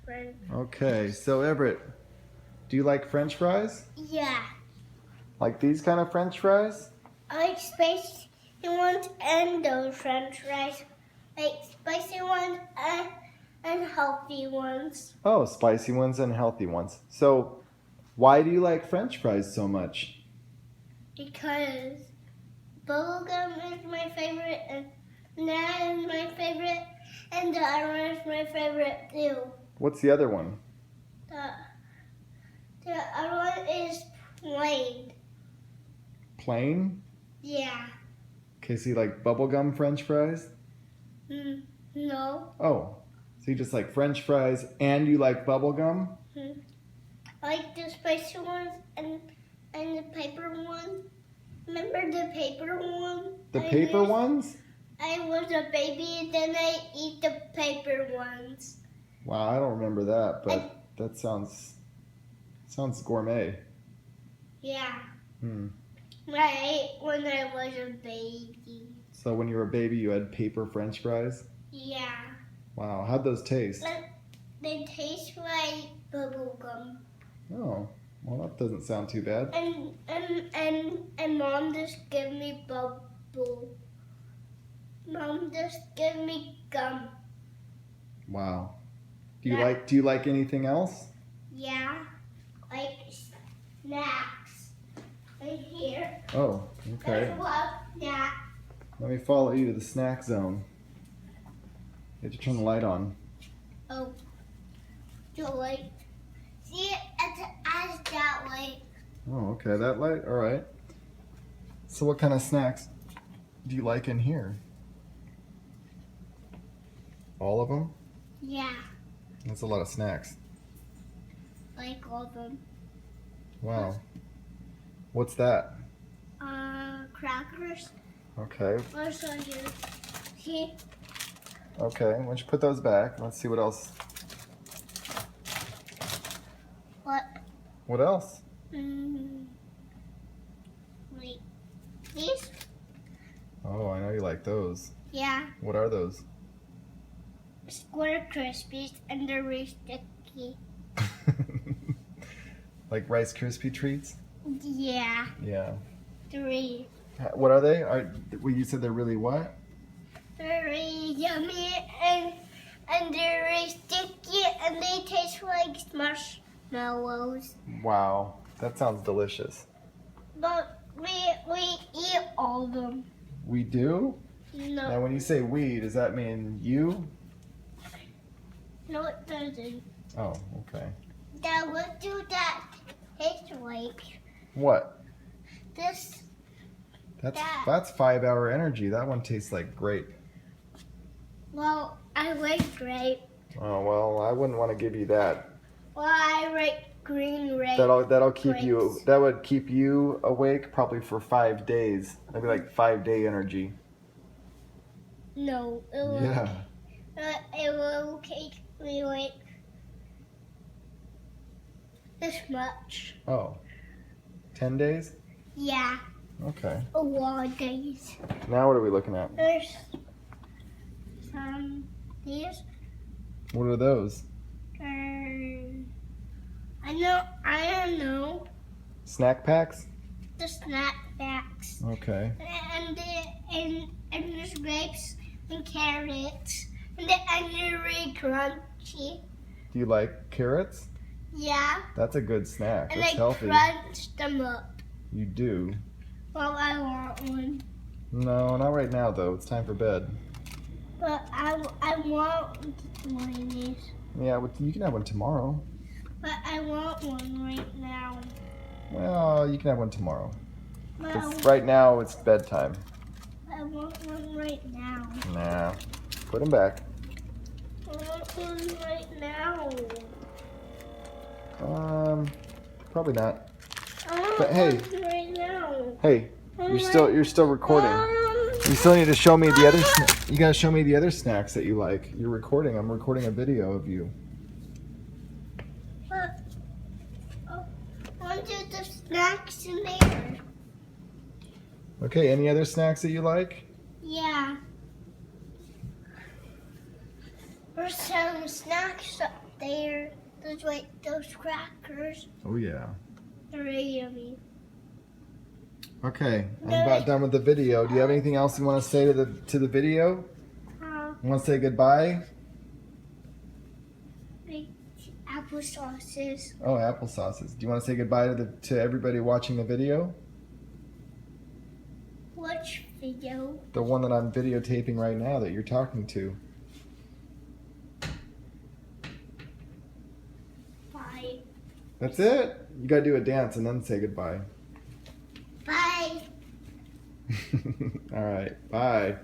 French. Okay, so Everett, do you like French fries? Yeah. Like these kind of French fries? I like spicy ones and those French fries. Like spicy ones and healthy ones. Oh, spicy ones and healthy ones. So, why do you like French fries so much? Because bubblegum is my favorite and that is my favorite and the other one is my favorite too. What's the other one? The other one is plain. Plain? Yeah. Okay, so you like bubblegum French fries? No. Oh, so you just like French fries and you like bubblegum? I like the spicy ones and the paper one. Remember the paper one? The paper ones? I was a baby and then I eat the paper ones. Wow, I don't remember that, but that sounds gourmet. Yeah. Hmm. I ate when I was a baby. So when you were a baby, you had paper French fries? Yeah. Wow, how'd those taste? They taste like bubble gum. Oh, well that doesn't sound too bad. And Mom just gave me bubble. Mom just gave me gum. Wow. Do you like anything else? Yeah. Like snacks. Right here. Oh, okay. There's one snack. Let me follow you to the snack zone. You have to turn the light on. Oh. The light. See, it's as that light. Oh, okay, that light? All right. So what kind of snacks do you like in here? All of them? Yeah. That's a lot of snacks. Like all of them. Wow. What's that? Crackers. Okay. Also here. See? Okay, why don't you put those back? Let's see what else. What? What else? Wait. These? Oh, I know you like those. Yeah. What are those? Square Krispies and they're really sticky. Like Rice Krispie treats? Yeah. Yeah. 3. What are they? Well, you said they're really what? They're really yummy and they're really sticky and they taste like marshmallows. Wow, that sounds delicious. But we eat all of them. We do? No. Now when you say we, does that mean you? No, it doesn't. Oh, okay. Dad, what do that taste like? What? This. That's 5-hour energy. That one tastes like grape. Well, I like grape. Oh well, I wouldn't want to give you that. Well, I like green grape. That'll keep grapes. you. That would keep you awake probably for 5 days. That'd be like 5-day energy. No, it will. Yeah. It will take me like this much. Oh. 10 days? Yeah, Okay. a lot of days. Now what are we looking at? There's some these. What are those? I don't know. Snack packs? The snack packs. Okay. And there's grapes and carrots. And they're really crunchy. Do you like carrots? Yeah. That's a good snack. And That's I healthy. crunch them up. You do. Well, I want one. No, not right now though. It's time for bed. But I want one of these. Yeah, you can have one tomorrow. But I want one right now. Well, you can have one tomorrow. But 'Cause right now it's bedtime. I want one right now. Nah. Put them back. I want one right now. Probably not. I want But hey. one right now. Hey, you're still recording. You still need to show me the other. You gotta show me the other snacks that you like. You're recording. I'm recording a video of you. But want the snacks in there. Okay. Any other snacks that you like? Yeah. There's some snacks Those crackers. Oh yeah. They're really yummy. Okay, I'm about done with the video. Do you have anything else you want to say to the video? You want to say goodbye? Like applesauces. Oh, applesauces. Do you want to say goodbye to everybody watching the video? Which video? The one that I'm videotaping right now that you're talking to. Bye. That's it? You gotta do a dance and then say goodbye. Bye. All right, bye.